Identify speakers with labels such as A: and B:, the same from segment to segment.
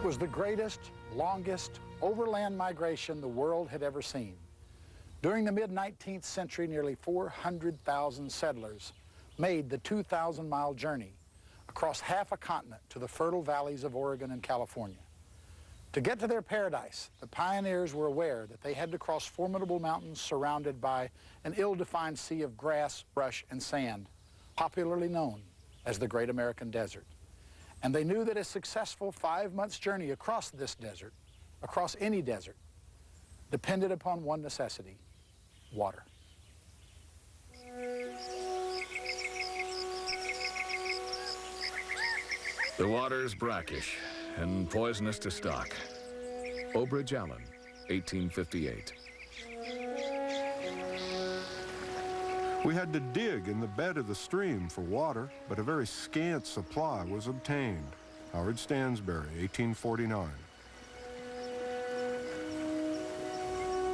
A: It was the greatest, longest overland migration the world had ever seen. During the mid-19th century, nearly 400,000 settlers made the 2,000-mile journey across half a continent to the fertile valleys of Oregon and California. To get to their paradise, the pioneers were aware that they had to cross formidable mountains surrounded by an ill-defined sea of grass, brush, and sand, popularly known as the Great American Desert. And they knew that a successful 5-month journey across this desert, across any desert, depended upon one necessity: water.
B: The water's brackish and poisonous to stock. Obridge Allen, 1858.
C: We had to dig in the bed of the stream for water, but a very scant supply was obtained. Howard Stansbury, 1849.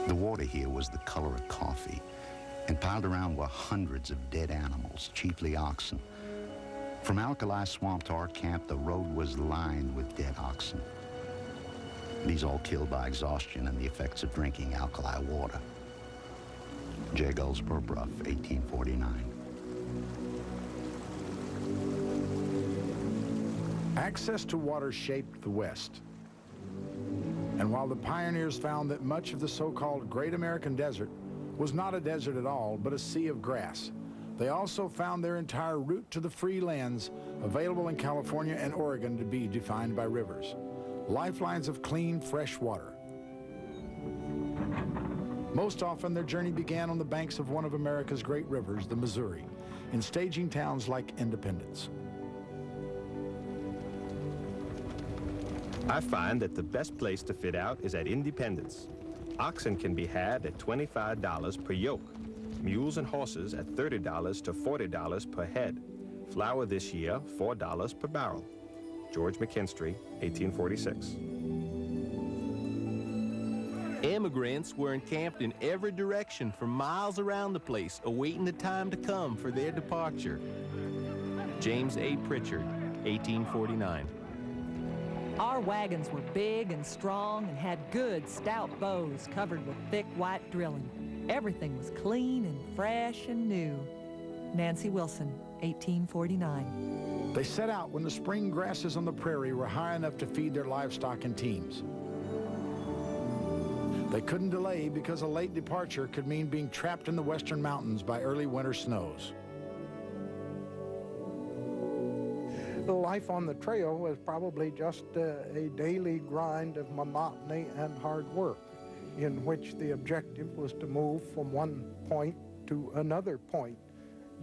D: The water here was the color of coffee, and piled around were hundreds of dead animals, chiefly oxen. From Alkali Swamp to our camp, the road was lined with dead oxen. These all killed by exhaustion and the effects of drinking alkali water. J. Goldsborough Bruff, 1849.
A: Access to water shaped the West. And while the pioneers found that much of the so-called Great American Desert was not a desert at all, but a sea of grass, they also found their entire route to the free lands available in California and Oregon to be defined by rivers, lifelines of clean, fresh water. Most often, their journey began on the banks of one of America's great rivers, the Missouri, in staging towns like Independence.
E: I find that the best place to fit out is at Independence. Oxen can be had at $25 per yoke. Mules and horses at $30 to $40 per head. Flour this year, $4 per barrel. George McKinstry, 1846.
F: Immigrants were encamped in every direction for miles around the place, awaiting the time to come for their departure. James A. Pritchard, 1849.
G: Our wagons were big and strong and had good, stout bows covered with thick white drilling. Everything was clean and fresh and new. Nancy Wilson, 1849.
A: They set out when the spring grasses on the prairie were high enough to feed their livestock in teams. They couldn't delay because a late departure could mean being trapped in the western mountains by early winter snows.
H: The life on the trail was probably just a daily grind of monotony and hard work, in which the objective was to move from one point to another point,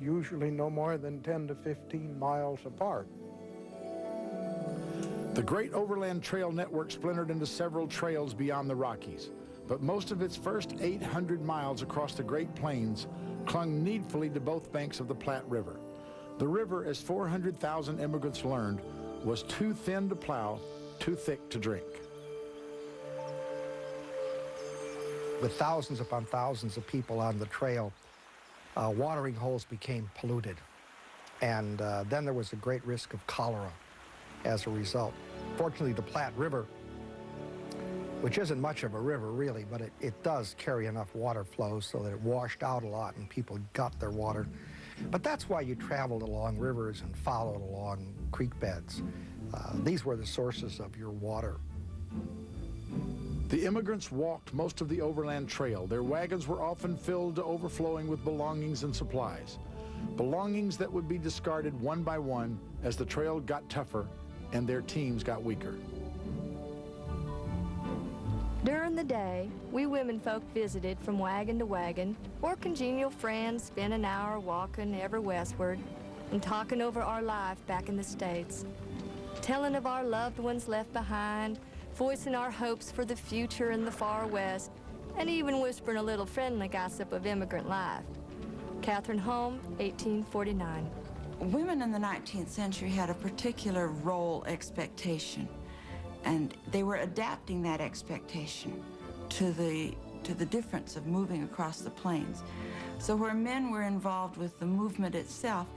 H: usually no more than 10 to 15 miles apart.
A: The Great Overland Trail network splintered into several trails beyond the Rockies, but most of its first 800 miles across the Great Plains clung needfully to both banks of the Platte River. The river, as 400,000 immigrants learned, was too thin to plow, too thick to drink.
I: With thousands upon thousands of people on the trail, watering holes became polluted. And then there was a great risk of cholera as a result. Fortunately, the Platte River, which isn't much of a river really, but it does carry enough water flow so that it washed out a lot and people got their water. But that's why you traveled along rivers and followed along creek beds. These were the sources of your water.
A: The immigrants walked most of the overland trail. Their wagons were often filled to overflowing with belongings and supplies. Belongings that would be discarded one by one as the trail got tougher and their teams got weaker.
J: During the day, we women folk visited from wagon to wagon, or congenial friends spent an hour walking ever westward and talking over our life back in the States, telling of our loved ones left behind, voicing our hopes for the future in the far west, and even whispering a little friendly gossip of immigrant life. Catherine Home, 1849.
K: Women in the 19th century had a particular role expectation, and they were adapting that expectation to the difference of moving across the plains. So where men were involved with the movement itself,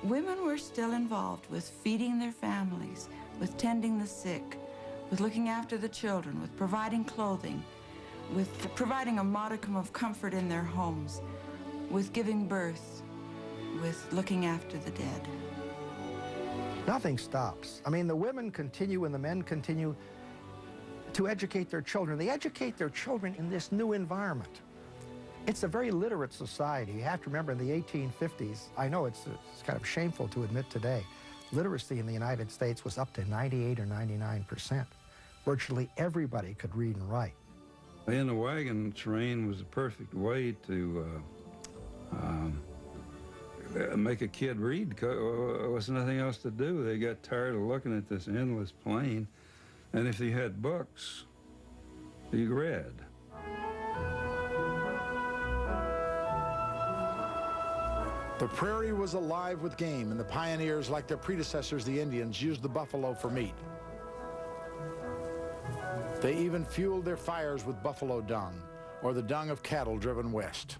K: women were still involved with feeding their families, with tending the sick, with looking after the children, with providing clothing, with providing a modicum of comfort in their homes, with giving birth, with looking after the dead.
I: Nothing stops. I mean, the women continue and the men continue to educate their children. They educate their children in this new environment. It's a very literate society. You have to remember in the 1850s, I know it's kind of shameful to admit today, literacy in the United States was up to 98 or 99%. Virtually everybody could read and write.
L: In the wagon, terrain was the perfect way to make a kid read. There was nothing else to do. They got tired of looking at this endless plain, and if you had books, you read.
A: The prairie was alive with game, and the pioneers, like their predecessors, the Indians, used the buffalo for meat. They even fueled their fires with buffalo dung, or the dung of cattle driven west.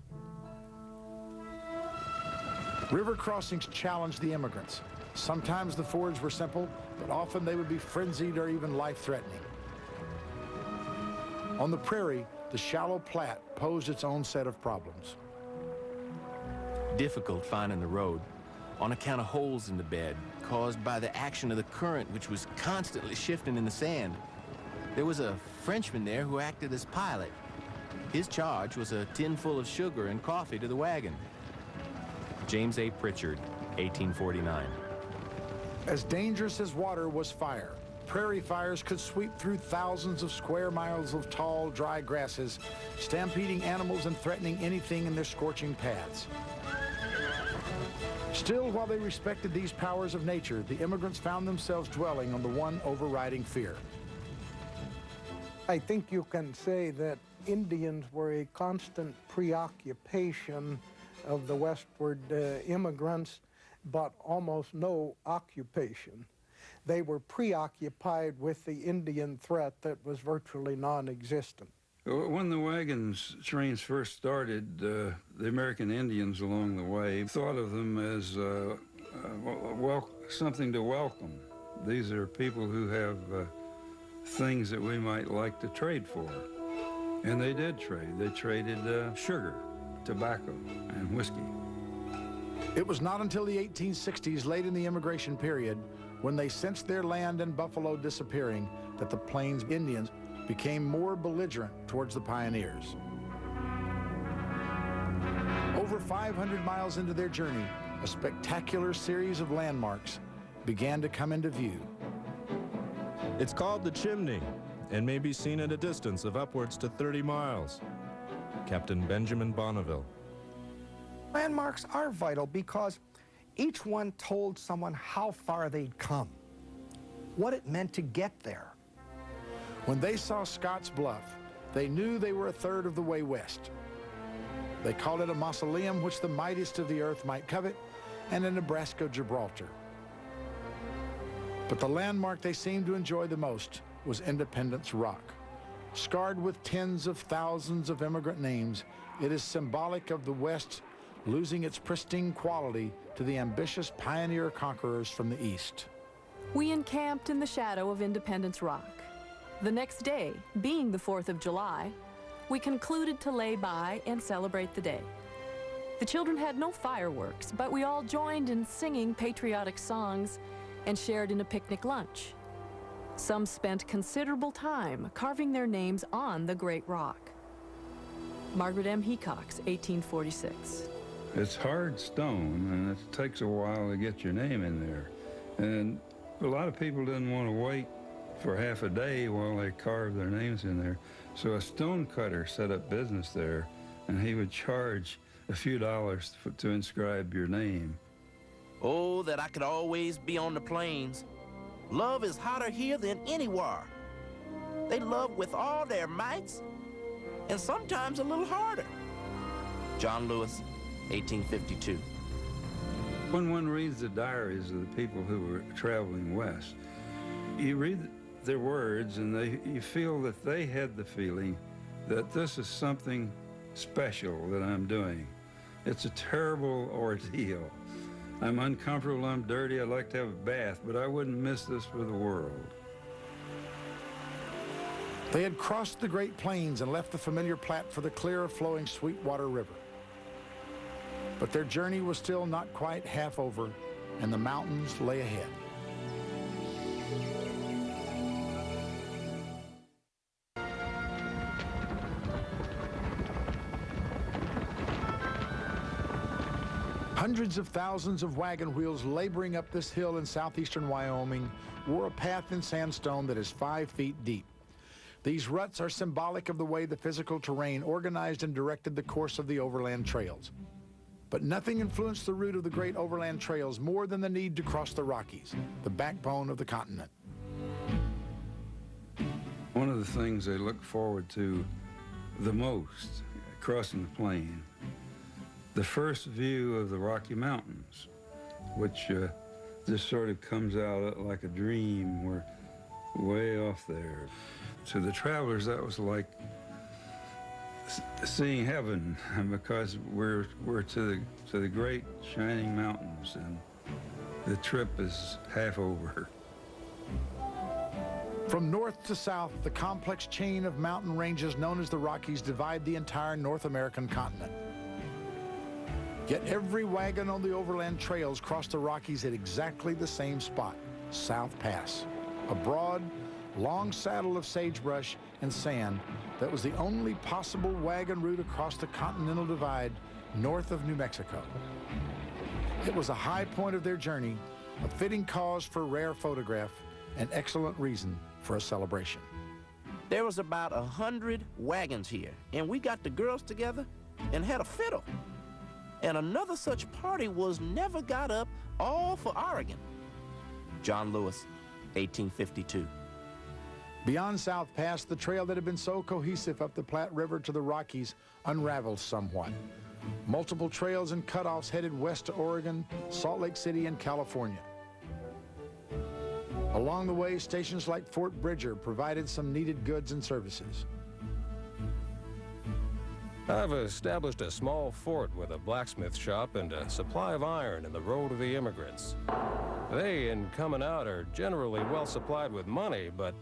A: River crossings challenged the immigrants. Sometimes the fords were simple, but often they would be frenzied or even life-threatening. On the prairie, the shallow Platte posed its own set of problems.
F: Difficult finding the road on account of holes in the bed caused by the action of the current, which was constantly shifting in the sand. There was a Frenchman there who acted as pilot. His charge was a tin full of sugar and coffee to the wagon. James A. Pritchard, 1849.
A: As dangerous as water was fire, prairie fires could sweep through thousands of square miles of tall, dry grasses, stampeding animals and threatening anything in their scorching paths. Still, while they respected these powers of nature, the immigrants found themselves dwelling on the one overriding fear.
H: I think you can say that Indians were a constant preoccupation of the westward immigrants, but almost no occupation. They were preoccupied with the Indian threat that was virtually non-existent.
L: When the wagons trains first started, the American Indians along the way thought of them as something to welcome. These are people who have things that we might like to trade for. And they did trade. They traded sugar, tobacco, and whiskey.
A: It was not until the 1860s, late in the immigration period, when they sensed their land and buffalo disappearing, that the Plains Indians became more belligerent towards the pioneers. Over 500 miles into their journey, a spectacular series of landmarks began to come into view.
M: It's called the Chimney and may be seen at a distance of upwards to 30 miles. Captain Benjamin Bonneville.
I: Landmarks are vital because each one told someone how far they'd come, what it meant to get there.
A: When they saw Scott's Bluff, they knew they were a third of the way west. They called it a mausoleum which the mightiest of the earth might covet, and a Nebraska Gibraltar. But the landmark they seemed to enjoy the most was Independence Rock. Scarred with tens of thousands of immigrant names, it is symbolic of the West losing its pristine quality to the ambitious pioneer conquerors from the East.
N: We encamped in the shadow of Independence Rock. The next day, being the 4th of July, we concluded to lay by and celebrate the day. The children had no fireworks, but we all joined in singing patriotic songs and shared in a picnic lunch. Some spent considerable time carving their names on the Great Rock. Margaret M. Hecox, 1846.
L: It's hard stone, and it takes a while to get your name in there. And a lot of people didn't want to wait for half a day while they carved their names in there. So a stone cutter set up business there, and he would charge a few dollars to inscribe your name.
O: Oh, that I could always be on the plains. Love is hotter here than anywhere. They love with all their mights, and sometimes a little harder. John Lewis, 1852.
L: When one reads the diaries of the people who were traveling west, you read their words and you feel that they had the feeling that this is something special that I'm doing. It's a terrible ordeal. I'm uncomfortable, I'm dirty, I'd like to have a bath, but I wouldn't miss this for the world.
A: They had crossed the Great Plains and left the familiar Platte for the clear flowing Sweetwater River. But their journey was still not quite half over, and the mountains lay ahead. Hundreds of thousands of wagon wheels laboring up this hill in southeastern Wyoming wore a path in sandstone that is 5 feet deep. These ruts are symbolic of the way the physical terrain organized and directed the course of the overland trails. But nothing influenced the route of the great overland trails more than the need to cross the Rockies, the backbone of the continent.
L: One of the things they look forward to the most, crossing the plain, the first view of the Rocky Mountains, which just sort of comes out like a dream. We're way off there. To the travelers, that was like seeing heaven, because we're to the great shining mountains, and the trip is half over.
A: From north to south, the complex chain of mountain ranges known as the Rockies divide the entire North American continent. Yet every wagon on the overland trails crossed the Rockies at exactly the same spot, South Pass, a broad, long saddle of sagebrush and sand that was the only possible wagon route across the Continental Divide north of New Mexico. It was a high point of their journey, a fitting cause for rare photograph, an excellent reason for a celebration.
O: There was about 100 wagons here, and we got the girls together and had a fiddle. And another such party was never got up, all for Oregon. John Lewis, 1852.
A: Beyond South Pass, the trail that had been so cohesive up the Platte River to the Rockies unraveled somewhat. Multiple trails and cutoffs headed west to Oregon, Salt Lake City, and California. Along the way, stations like Fort Bridger provided some needed goods and services.
P: I've established a small fort with a blacksmith shop and a supply of iron in the road of the immigrants. They, in coming out, are generally well supplied with money, but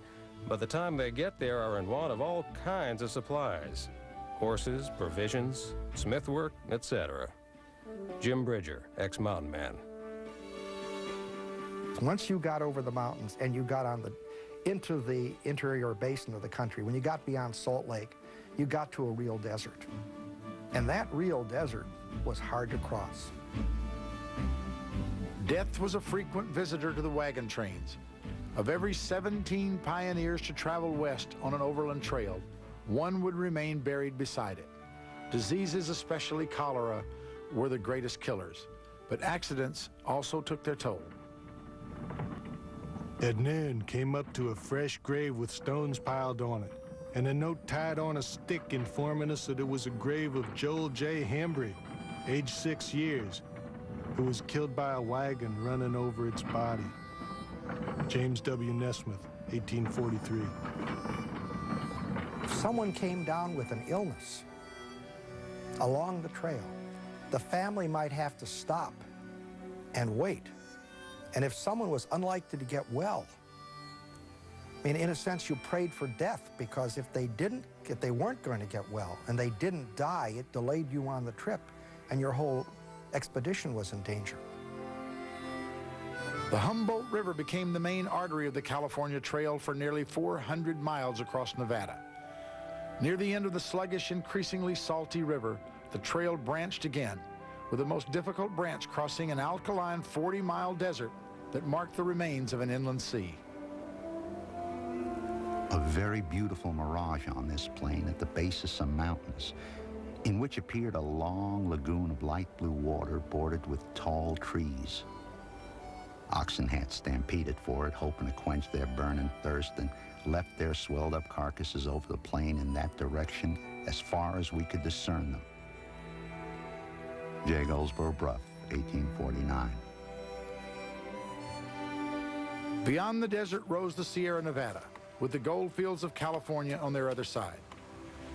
P: by the time they get there are in want of all kinds of supplies. Horses, provisions, smith work, etc. Jim Bridger, ex-mountain man.
I: Once you got over the mountains and you got into the interior basin of the country, when you got beyond Salt Lake, you got to a real desert. And that real desert was hard to cross.
A: Death was a frequent visitor to the wagon trains. Of every 17 pioneers to travel west on an overland trail, one would remain buried beside it. Diseases, especially cholera, were the greatest killers, but accidents also took their toll.
Q: At noon, came up to a fresh grave with stones piled on it, and a note tied on a stick informing us that it was a grave of Joel J. Hambry, age 6 years, who was killed by a wagon running over its body. James W. Nesmith, 1843.
I: If someone came down with an illness along the trail, the family might have to stop and wait. And if someone was unlikely to get well, I mean, in a sense, you prayed for death, because if they weren't going to get well and they didn't die, it delayed you on the trip and your whole expedition was in danger.
A: The Humboldt River became the main artery of the California Trail for nearly 400 miles across Nevada. Near the end of the sluggish, increasingly salty river, the trail branched again, with the most difficult branch crossing an alkaline 40-mile desert that marked the remains of an inland sea.
D: A very beautiful mirage on this plain at the base of some mountains, in which appeared a long lagoon of light blue water bordered with tall trees. Oxen had stampeded for it, hoping to quench their burning thirst, and left their swelled-up carcasses over the plain in that direction as far as we could discern them. J. Goldsboro Bruff, 1849.
A: Beyond the desert rose the Sierra Nevada, with the gold fields of California on their other side.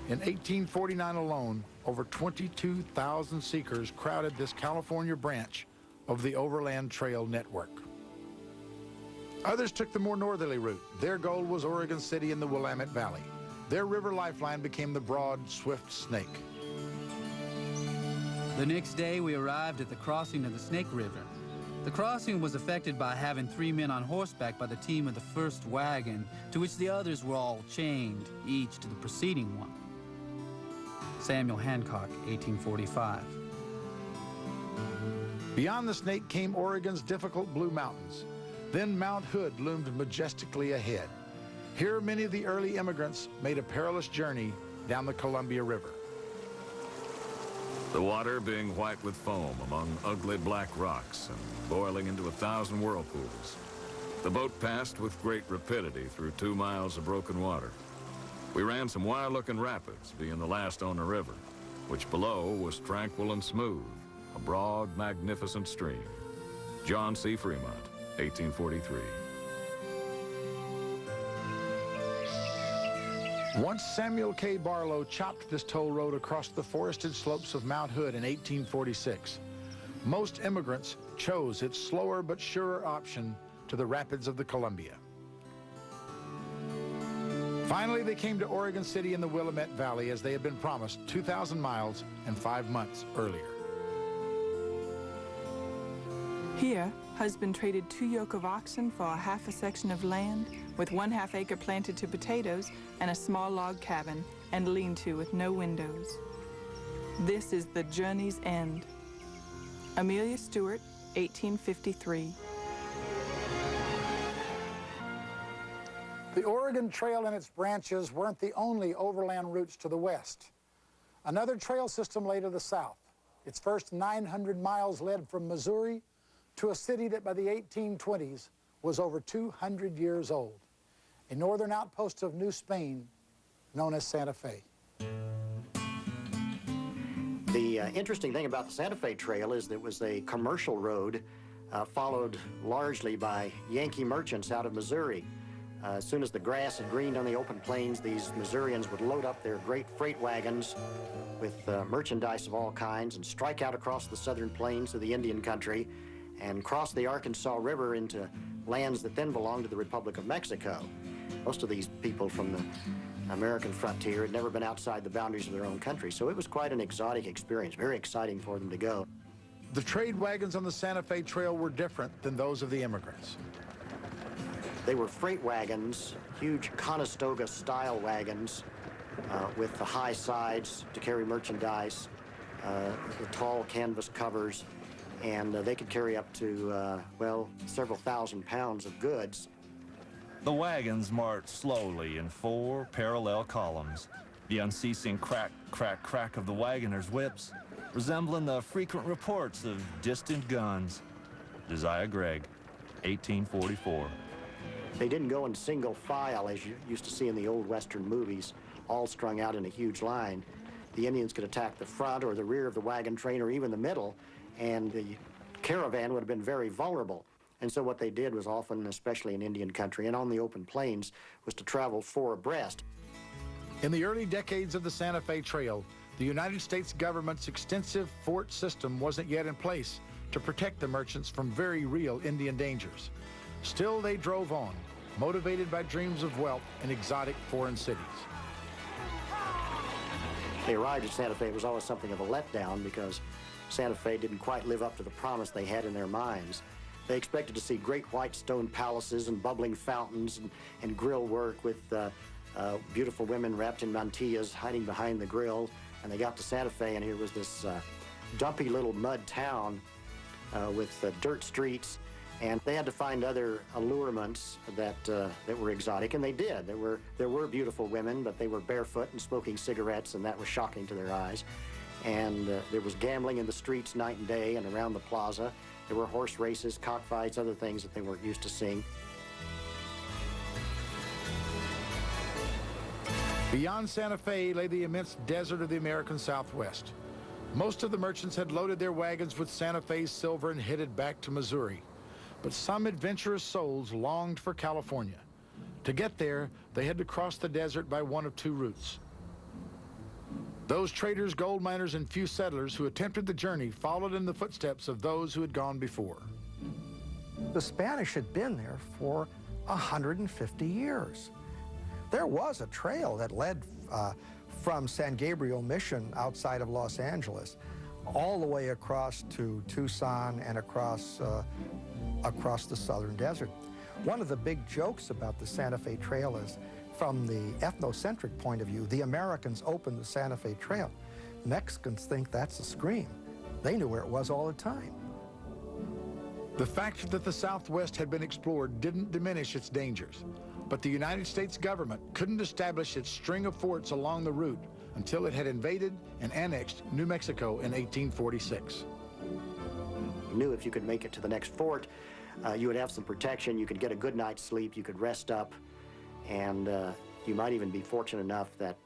A: In 1849 alone, over 22,000 seekers crowded this California branch of the Overland Trail Network. Others took the more northerly route. Their goal was Oregon City in the Willamette Valley, their river lifeline became the broad, swift Snake.
R: The next day, we arrived at the crossing of the Snake River. The crossing was effected by having 3 men on horseback by the team of the first wagon, to which the others were all chained, each to the preceding one. Samuel Hancock, 1845.
A: Beyond the Snake came Oregon's difficult Blue Mountains. Then Mount Hood loomed majestically ahead. Here, many of the early immigrants made a perilous journey down the Columbia River.
B: The water being white with foam among ugly black rocks and boiling into 1,000 whirlpools. The boat passed with great rapidity through 2 miles of broken water. We ran some wild-looking rapids, being the last on the river, which below was tranquil and smooth, a broad, magnificent stream. John C. Fremont, 1843.
A: Once Samuel K. Barlow chopped this toll road across the forested slopes of Mount Hood in 1846. Most immigrants chose its slower but surer option to the rapids of the Columbia. Finally, they came to Oregon City in the Willamette Valley as they had been promised 2,000 miles and 5 months earlier.
S: Here, husband traded 2 yoke of oxen for a half a section of land with 1/2 acre planted to potatoes and a small log cabin and lean-to with no windows. This is the journey's end. Amelia Stewart, 1853.
A: The Oregon Trail and its branches weren't the only overland routes to the west. Another trail system lay to the south. Its first 900 miles led from Missouri to a city that by the 1820s was over 200 years old, a northern outpost of New Spain known as Santa Fe.
T: The interesting thing about the Santa Fe Trail is that it was a commercial road followed largely by Yankee merchants out of Missouri. As soon as the grass had greened on the open plains, these Missourians would load up their great freight wagons with merchandise of all kinds and strike out across the southern plains to the Indian country and cross the Arkansas River into lands that then belonged to the Republic of Mexico. Most of these people from the American frontier had never been outside the boundaries of their own country, so it was quite an exotic experience, very exciting for them to go.
A: The trade wagons on the Santa Fe Trail were different than those of the immigrants.
T: They were freight wagons, huge Conestoga-style wagons with the high sides to carry merchandise, the tall canvas covers, and they could carry up to, well, several thousand pounds of goods.
U: The wagons marched slowly in 4 parallel columns, the unceasing crack, crack, crack of the wagoners' whips, resembling the frequent reports of distant guns. Josiah Gregg, 1844.
T: They didn't go in single file, as you used to see in the old Western movies, all strung out in a huge line. The Indians could attack the front or the rear of the wagon train or even the middle, and the caravan would have been very vulnerable. And so what they did was often, especially in Indian country and on the open plains, was to travel 4 abreast.
A: In the early decades of the Santa Fe Trail, the United States government's extensive fort system wasn't yet in place to protect the merchants from very real Indian dangers. Still, they drove on, motivated by dreams of wealth in exotic foreign cities.
T: They arrived at Santa Fe. It was always something of a letdown because Santa Fe didn't quite live up to the promise they had in their minds. They expected to see great white stone palaces and bubbling fountains and grill work with beautiful women wrapped in mantillas hiding behind the grill. And they got to Santa Fe, and here was this dumpy little mud town with dirt streets. And they had to find other allurements that were exotic, and they did. There were beautiful women, but they were barefoot and smoking cigarettes, and that was shocking to their eyes. And there was gambling in the streets night and day and around the plaza. There were horse races, cockfights, other things that they weren't used to seeing.
A: Beyond Santa Fe lay the immense desert of the American Southwest. Most of the merchants had loaded their wagons with Santa Fe's silver and headed back to Missouri. But some adventurous souls longed for California. To get there, they had to cross the desert by one of 2 routes. Those traders, gold miners, and few settlers who attempted the journey followed in the footsteps of those who had gone before.
I: The Spanish had been there for 150 years. There was a trail that led from San Gabriel Mission outside of Los Angeles all the way across to Tucson and across the southern desert. One of the big jokes about the Santa Fe Trail is, from the ethnocentric point of view, the Americans opened the Santa Fe Trail. Mexicans think that's a scream. They knew where it was all the time.
A: The fact that the Southwest had been explored didn't diminish its dangers, but the United States government couldn't establish its string of forts along the route until it had invaded and annexed New Mexico in 1846.
T: You knew if you could make it to the next fort, you would have some protection, you could get a good night's sleep, you could rest up, and you might even be fortunate enough that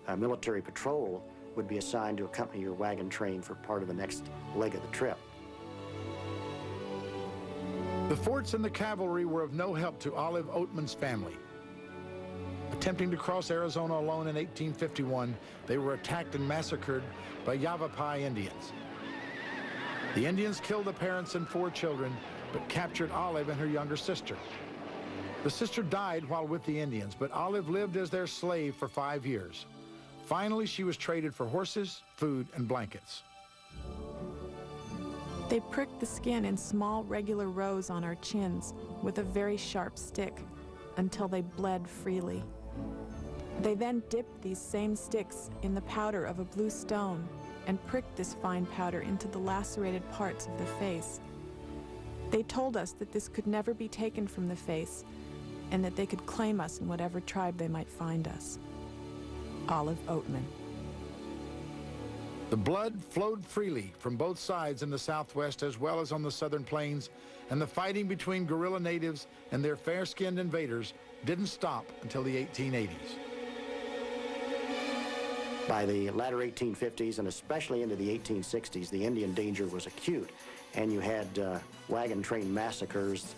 T: a military patrol would be assigned to accompany your wagon train for part of the next leg of the trip.
A: The forts and the cavalry were of no help to Olive Oatman's family. Attempting to cross Arizona alone in 1851, they were attacked and massacred by Yavapai Indians. The Indians killed the parents and 4 children, but captured Olive and her younger sister. The sister died while with the Indians, but Olive lived as their slave for 5 years. Finally, she was traded for horses, food, and blankets.
S: They pricked the skin in small, regular rows on our chins with a very sharp stick until they bled freely. They then dipped these same sticks in the powder of a blue stone and pricked this fine powder into the lacerated parts of the face. They told us that this could never be taken from the face and that they could claim us in whatever tribe they might find us. Olive Oatman.
A: The blood flowed freely from both sides in the Southwest as well as on the southern plains, and the fighting between guerrilla natives and their fair-skinned invaders didn't stop until the 1880s.
T: By the latter 1850s and especially into the 1860s, the Indian danger was acute, and you had wagon train massacres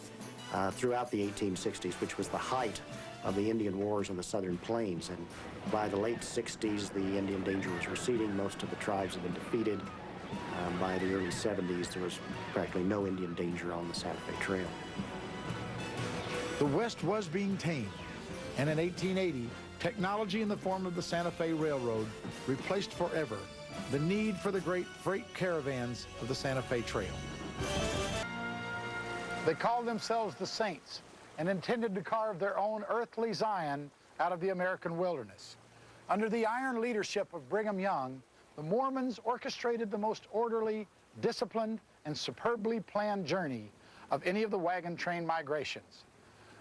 T: throughout the 1860s, which was the height of the Indian wars in the southern plains. And by the late 60s, the Indian danger was receding. Most of the tribes had been defeated. By the early 70s, there was practically no Indian danger on the Santa Fe Trail.
A: The West was being tamed, and in 1880, technology in the form of the Santa Fe Railroad replaced forever the need for the great freight caravans of the Santa Fe Trail. They called themselves the Saints and intended to carve their own earthly Zion out of the American wilderness. Under the iron leadership of Brigham Young, the Mormons orchestrated the most orderly, disciplined, and superbly planned journey of any of the wagon train migrations.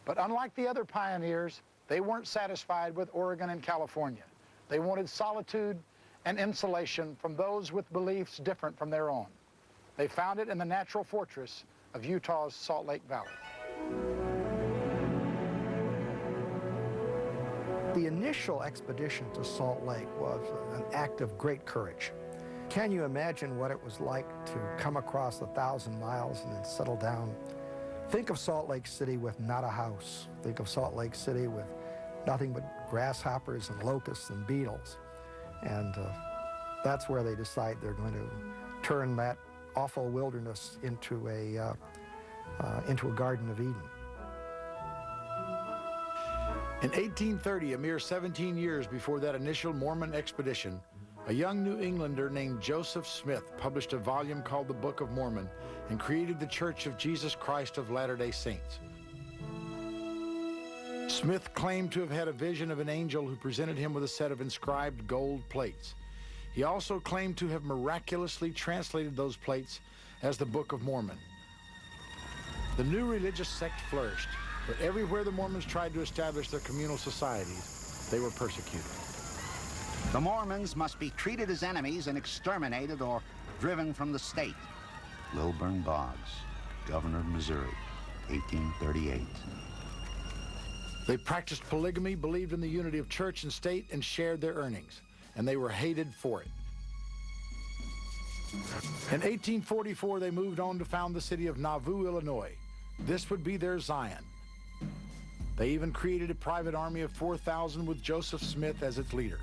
A: But unlike the other pioneers, they weren't satisfied with Oregon and California. They wanted solitude and insulation from those with beliefs different from their own. They found it in the natural fortress of Utah's Salt Lake Valley.
I: The initial expedition to Salt Lake was an act of great courage. Can you imagine what it was like to come across 1,000 miles and then settle down? Think of Salt Lake City with not a house. Think of Salt Lake City with nothing but grasshoppers and locusts and beetles. And that's where they decide they're going to turn that awful wilderness into a Garden of Eden.
A: In 1830, a mere 17 years before that initial Mormon expedition, a young New Englander named Joseph Smith published a volume called the Book of Mormon and created the Church of Jesus Christ of Latter-day Saints. Smith claimed to have had a vision of an angel who presented him with a set of inscribed gold plates. He also claimed to have miraculously translated those plates as the Book of Mormon. The new religious sect flourished, but everywhere the Mormons tried to establish their communal societies, they were persecuted.
D: The Mormons must be treated as enemies and exterminated or driven from the state. Lilburn Boggs, Governor of Missouri, 1838.
A: They practiced polygamy, believed in the unity of church and state, and shared their earnings, and they were hated for it. In 1844, they moved on to found the city of Nauvoo, Illinois. This would be their Zion. They even created a private army of 4,000 with Joseph Smith as its leader.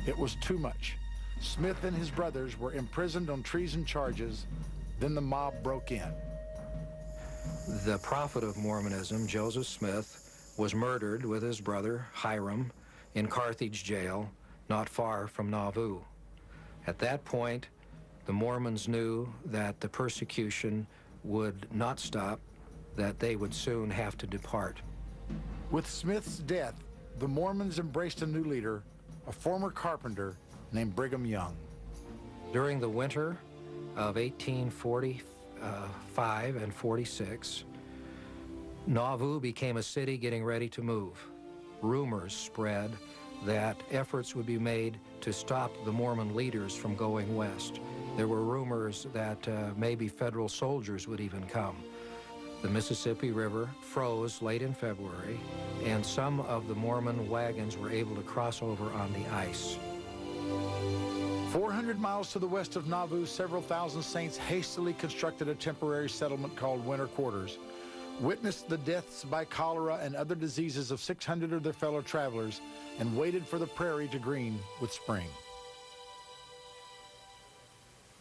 A: It was too much. Smith and his brothers were imprisoned on treason charges. Then the mob broke in.
C: The prophet of Mormonism, Joseph Smith,
I: was murdered with his brother, Hiram, in Carthage jail, not far from Nauvoo. At that point, the Mormons knew that the persecution would not stop, that they would soon have to depart.
A: With Smith's death, the Mormons embraced a new leader, a former carpenter named Brigham Young.
I: During the winter of 1845 and 46, Nauvoo became a city getting ready to move. Rumors spread that efforts would be made to stop the Mormon leaders from going west. There were rumors that maybe federal soldiers would even come. The Mississippi River froze late in February, and some of the Mormon wagons were able to cross over on the ice.
A: 400 miles to the west of Nauvoo, several thousand saints hastily constructed a temporary settlement called Winter Quarters, witnessed the deaths by cholera and other diseases of 600 of their fellow travelers, and waited for the prairie to green with spring.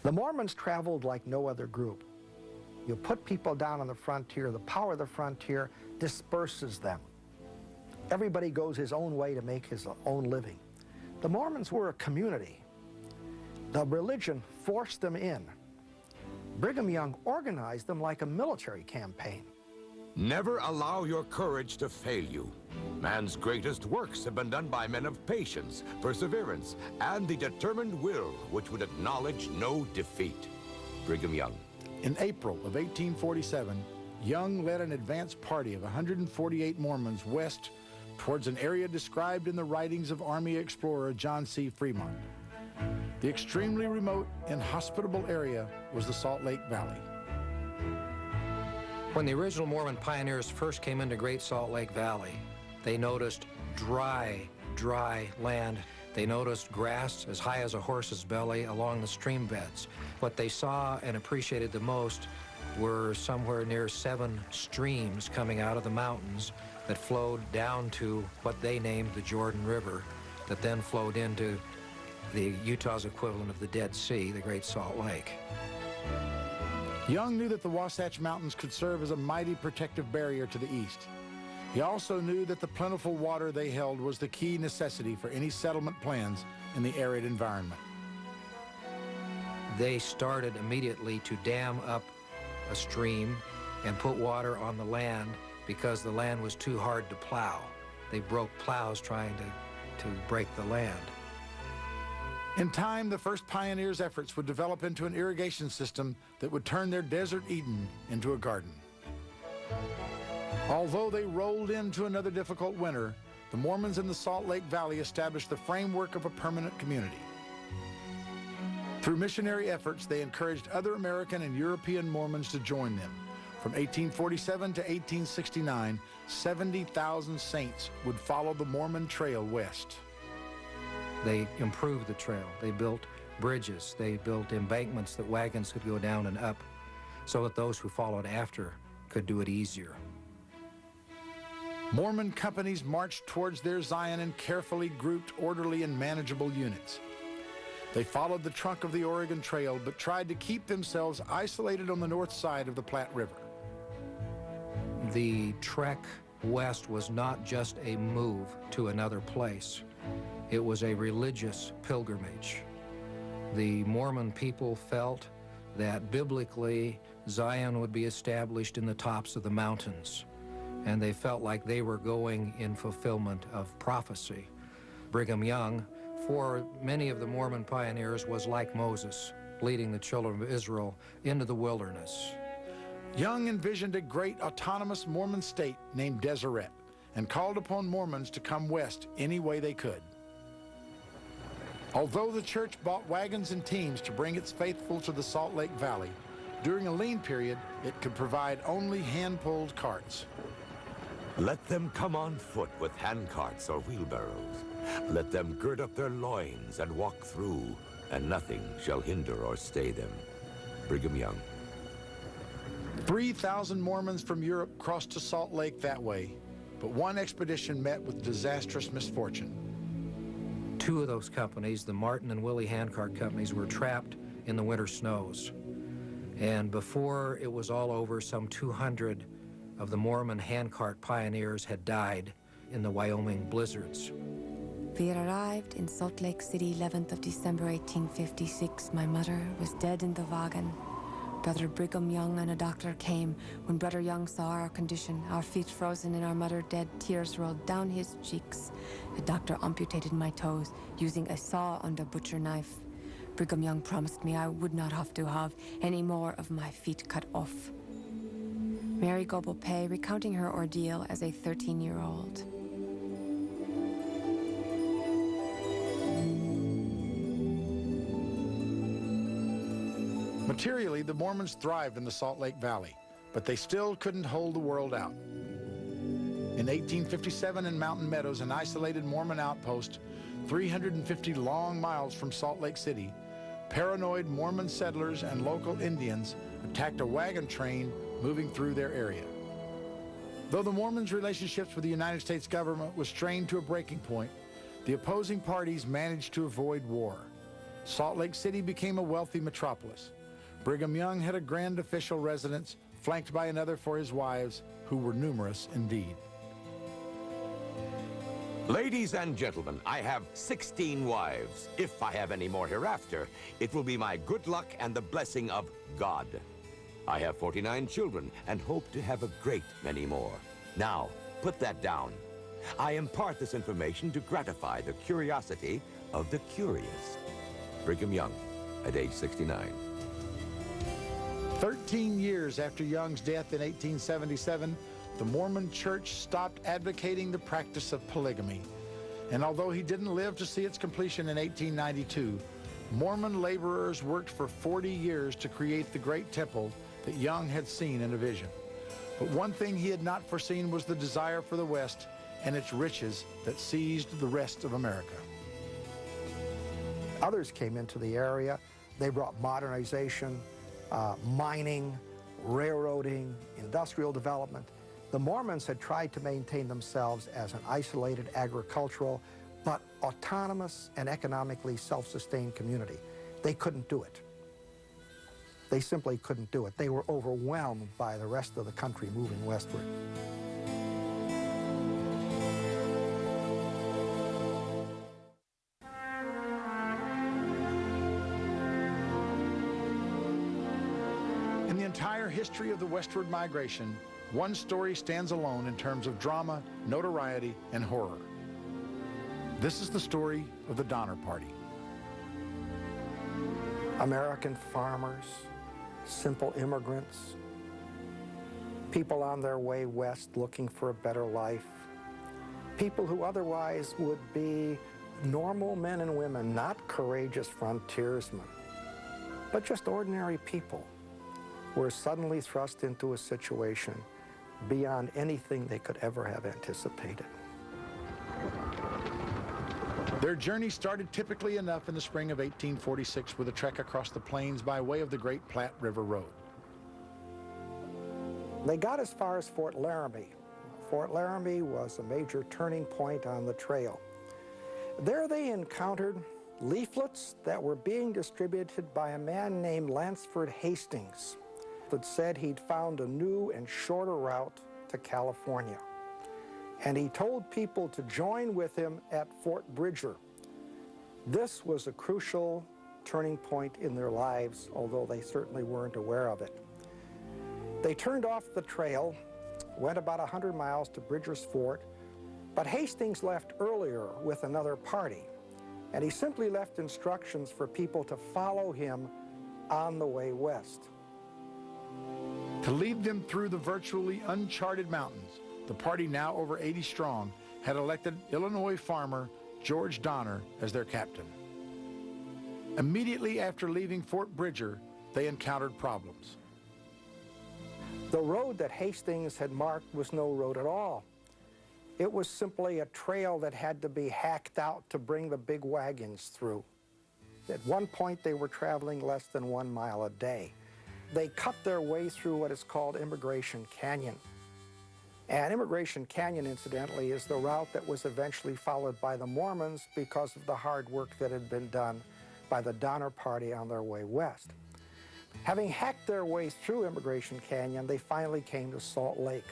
I: The Mormons traveled like no other group. You put people down on the frontier, the power of the frontier disperses them. Everybody goes his own way to make his own living. The Mormons were a community. The religion forced them in. Brigham Young organized them like a military campaign.
C: Never allow your courage to fail you. Man's greatest works have been done by men of patience, perseverance, and the determined will which would acknowledge no defeat. Brigham Young.
A: In April of 1847, Young led an advance party of 148 Mormons west towards an area described in the writings of Army explorer John C. Fremont. The extremely remote, inhospitable area was the Salt Lake Valley.
I: When the original Mormon pioneers first came into Great Salt Lake Valley, they noticed dry land. They noticed grass as high as a horse's belly along the stream beds. What they saw and appreciated the most were somewhere near 7 streams coming out of the mountains that flowed down to what they named the Jordan River, that then flowed into the Utah's equivalent of the Dead Sea, the Great Salt Lake.
A: Young knew that the Wasatch Mountains could serve as a mighty protective barrier to the east. He also knew that the plentiful water they held was the key necessity for any settlement plans in the arid environment.
I: They started immediately to dam up a stream and put water on the land because the land was too hard to plow. They broke plows trying to break the land.
A: In time, the first pioneers' efforts would develop into an irrigation system that would turn their desert Eden into a garden. Although they rolled into another difficult winter, the Mormons in the Salt Lake Valley established the framework of a permanent community. Through missionary efforts, they encouraged other American and European Mormons to join them. From 1847 to 1869, 70,000 saints would follow the Mormon Trail west.
I: They improved the trail. They built bridges. They built embankments that wagons could go down and up so that those who followed after could do it easier.
A: Mormon companies marched towards their Zion in carefully grouped, orderly, and manageable units. They followed the trunk of the Oregon Trail, but tried to keep themselves isolated on the north side of the Platte River.
I: The trek west was not just a move to another place. It was a religious pilgrimage. The Mormon people felt that biblically Zion would be established in the tops of the mountains, and they felt like they were going in fulfillment of prophecy. Brigham Young, for many of the Mormon pioneers, was like Moses, leading the children of Israel into the wilderness.
A: Young envisioned a great autonomous Mormon state named Deseret and called upon Mormons to come west any way they could. Although the church bought wagons and teams to bring its faithful to the Salt Lake Valley, during a lean period, it could provide only hand-pulled carts.
C: Let them come on foot with handcarts or wheelbarrows. Let them gird up their loins and walk through, and nothing shall hinder or stay them. Brigham Young.
A: 3,000 Mormons from Europe crossed to Salt Lake that way, but one expedition met with disastrous misfortune.
I: 2 of those companies, the Martin and Willie Handcart companies, were trapped in the winter snows. And before it was all over, some 200 of the Mormon handcart pioneers had died in the Wyoming blizzards.
E: We arrived in Salt Lake City 11th of December 1856. My mother was dead in the wagon. Brother Brigham Young and a doctor came. When Brother Young saw our condition, our feet frozen and our mother dead, tears rolled down his cheeks. The doctor amputated my toes using a saw and a butcher knife. Brigham Young promised me I would not have to have any more of my feet cut off. Mary Goebel Pay recounting her ordeal as a 13-year-old.
A: Materially, the Mormons thrived in the Salt Lake Valley, but they still couldn't hold the world out. In 1857 in Mountain Meadows, an isolated Mormon outpost 350 long miles from Salt Lake City, paranoid Mormon settlers and local Indians attacked a wagon train moving through their area. Though the Mormons' relationships with the United States government was strained to a breaking point, the opposing parties managed to avoid war. Salt Lake City became a wealthy metropolis. Brigham Young had a grand official residence, flanked by another for his wives, who were numerous indeed.
C: Ladies and gentlemen, I have 16 wives. If I have any more hereafter, it will be my good luck and the blessing of God. I have 49 children and hope to have a great many more. Now, put that down. I impart this information to gratify the curiosity of the curious. Brigham Young, at age 69.
A: 13 years after Young's death in 1877, the Mormon Church stopped advocating the practice of polygamy. And although he didn't live to see its completion in 1892, Mormon laborers worked for 40 years to create the great temple that Young had seen in a vision. But one thing he had not foreseen was the desire for the West and its riches that seized the rest of America.
I: Others came into the area. They brought modernization, mining, railroading, industrial development. The Mormons had tried to maintain themselves as an isolated agricultural but autonomous and economically self-sustained community. They couldn't do it. They simply couldn't do it. They were overwhelmed by the rest of the country moving westward.
A: In the entire history of the westward migration, one story stands alone in terms of drama, notoriety, and horror. This is the story of the Donner Party.
I: American farmers, simple immigrants, people on their way west looking for a better life, people who otherwise would be normal men and women, not courageous frontiersmen, but just ordinary people, were suddenly thrust into a situation beyond anything they could ever have anticipated.
A: Their journey started typically enough in the spring of 1846 with a trek across the plains by way of the Great Platte River Road.
I: They got as far as Fort Laramie. Fort Laramie was a major turning point on the trail. There they encountered leaflets that were being distributed by a man named Lansford Hastings that said he'd found a new and shorter route to California. And he told people to join with him at Fort Bridger. This was a crucial turning point in their lives, although they certainly weren't aware of it. They turned off the trail, went about 100 miles to Bridger's Fort, but Hastings left earlier with another party, and he simply left instructions for people to follow him on the way west.
A: To lead them through the virtually uncharted mountains, the party, now over 80 strong, had elected Illinois farmer George Donner as their captain. Immediately after leaving Fort Bridger, they encountered problems.
I: The road that Hastings had marked was no road at all. It was simply a trail that had to be hacked out to bring the big wagons through. At one point, they were traveling less than 1 mile a day. They cut their way through what is called Immigration Canyon. And Immigration Canyon, incidentally, is the route that was eventually followed by the Mormons because of the hard work that had been done by the Donner Party on their way west. Having hacked their way through Immigration Canyon, they finally came to Salt Lake.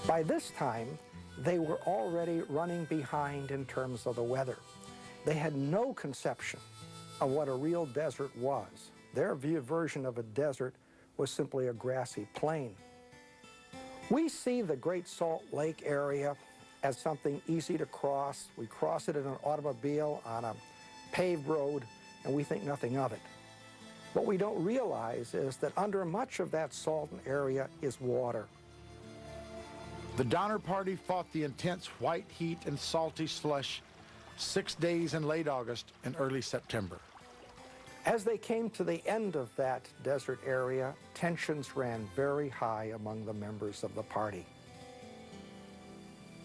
I: By this time, they were already running behind in terms of the weather. They had no conception of what a real desert was. Their version of a desert was simply a grassy plain. We see the Great Salt Lake area as something easy to cross. We cross it in an automobile on a paved road, and we think nothing of it. What we don't realize is that under much of that Salton area is water.
A: The Donner Party fought the intense white heat and salty slush 6 days in late August and early September.
I: As they came to the end of that desert area, tensions ran very high among the members of the party.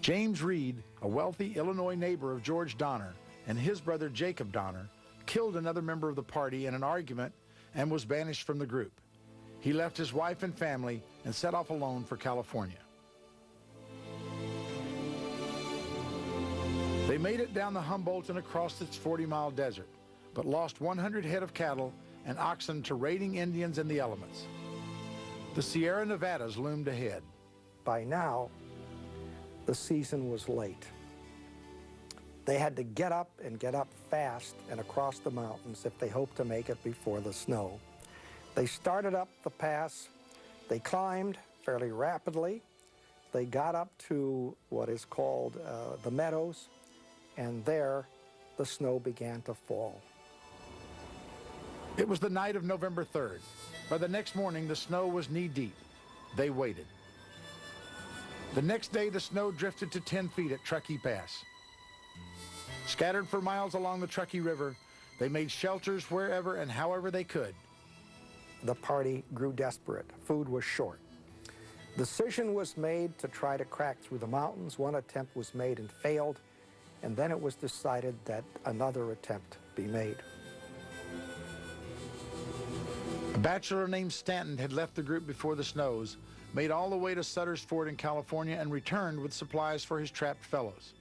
A: James Reed, a wealthy Illinois neighbor of George Donner, and his brother Jacob Donner, killed another member of the party in an argument and was banished from the group. He left his wife and family and set off alone for California. They made it down the Humboldt and across its 40-mile desert, but lost 100 head of cattle and oxen to raiding Indians and the elements. The Sierra Nevadas loomed ahead.
I: By now, the season was late. They had to get up fast and across the mountains if they hoped to make it before the snow. They started up the pass. They climbed fairly rapidly. They got up to what is called the meadows, and there the snow began to fall.
A: It was the night of November 3rd. By the next morning, the snow was knee-deep. They waited. The next day, the snow drifted to 10 feet at Truckee Pass. Scattered for miles along the Truckee River, they made shelters wherever and however they could.
I: The party grew desperate. Food was short. Decision was made to try to crack through the mountains. One attempt was made and failed, and then it was decided that another attempt be made.
A: A bachelor named Stanton had left the group before the snows, made all the way to Sutter's Fort in California, and returned with supplies for his trapped fellows.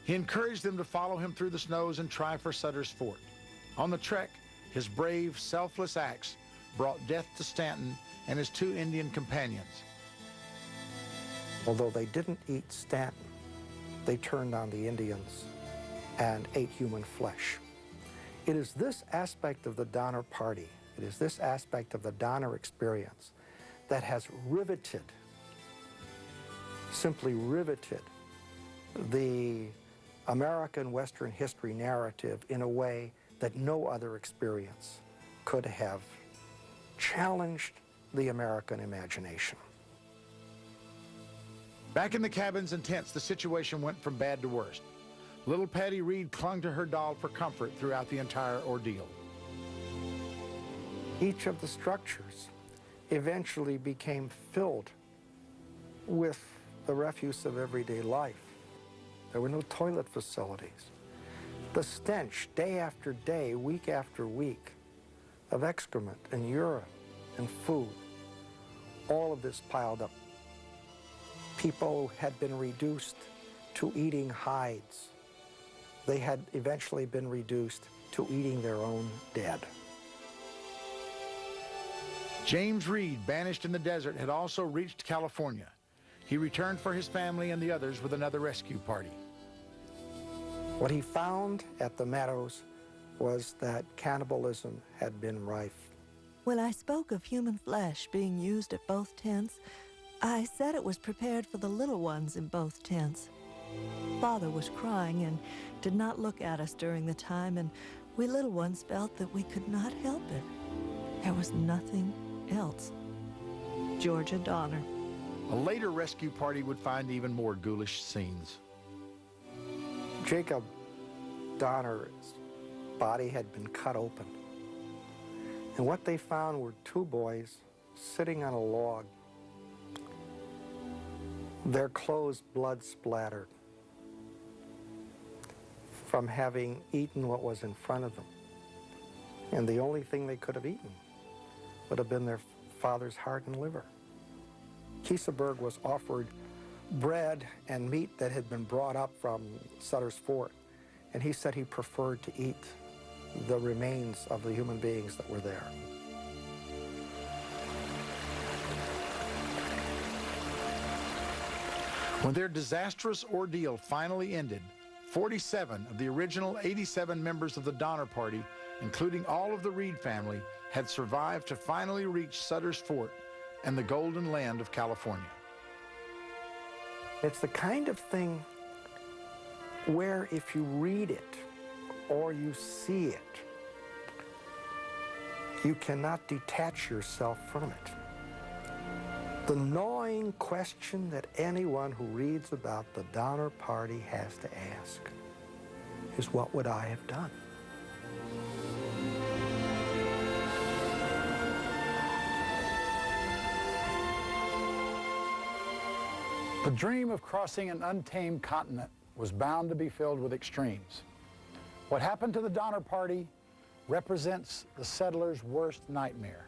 A: He encouraged them to follow him through the snows and try for Sutter's Fort. On the trek, his brave, selfless acts brought death to Stanton and his 2 Indian companions.
I: Although they didn't eat Stanton, they turned on the Indians and ate human flesh. It is this aspect of the Donner Party, it is this aspect of the Donner experience that has riveted, simply riveted, the American Western history narrative in a way that no other experience could have challenged the American imagination.
A: Back in the cabins and tents, the situation went from bad to worst. Little Patty Reed clung to her doll for comfort throughout the entire ordeal.
I: Each of the structures eventually became filled with the refuse of everyday life. There were no toilet facilities. The stench, day after day, week after week, of excrement and urine and food, all of this piled up. People had been reduced to eating hides. They had eventually been reduced to eating their own dead.
A: James Reed, banished in the desert, had also reached California. He returned for his family and the others with another rescue party.
I: What he found at the meadows was that cannibalism had been rife.
G: When I spoke of human flesh being used at both tents, I said it was prepared for the little ones in both tents. Father was crying and did not look at us during the time, and we little ones felt that we could not help it. There was nothing else. Georgia Donner.
A: A later rescue party would find even more ghoulish scenes.
I: Jacob Donner's body had been cut open, and what they found were 2 boys sitting on a log, their clothes blood splattered from having eaten what was in front of them. And the only thing they could have eaten would have been their father's heart and liver. Kieseberg was offered bread and meat that had been brought up from Sutter's Fort, and he said he preferred to eat the remains of the human beings that were there.
A: When their disastrous ordeal finally ended, 47 of the original 87 members of the Donner Party, including all of the Reed family, had survived to finally reach Sutter's Fort and the golden land of California.
I: It's the kind of thing where if you read it or you see it, you cannot detach yourself from it. The gnawing question that anyone who reads about the Donner Party has to ask is, what would I have done?
A: The dream of crossing an untamed continent was bound to be filled with extremes. What happened to the Donner Party represents the settlers' worst nightmare.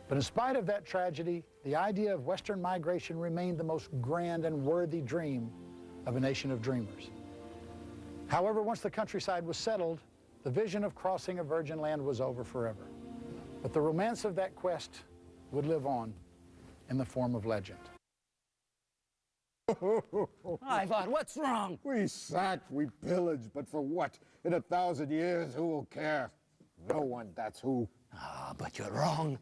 A: But in spite of that tragedy, the idea of Western migration remained the most grand and worthy dream of a nation of dreamers. However, once the countryside was settled, the vision of crossing a virgin land was over forever. But the romance of that quest would live on in the form of legend.
J: I thought, what's wrong?
V: We sacked, we pillaged, but for what? In 1,000 years, who will care? No one, that's who.
J: Ah, but you're wrong.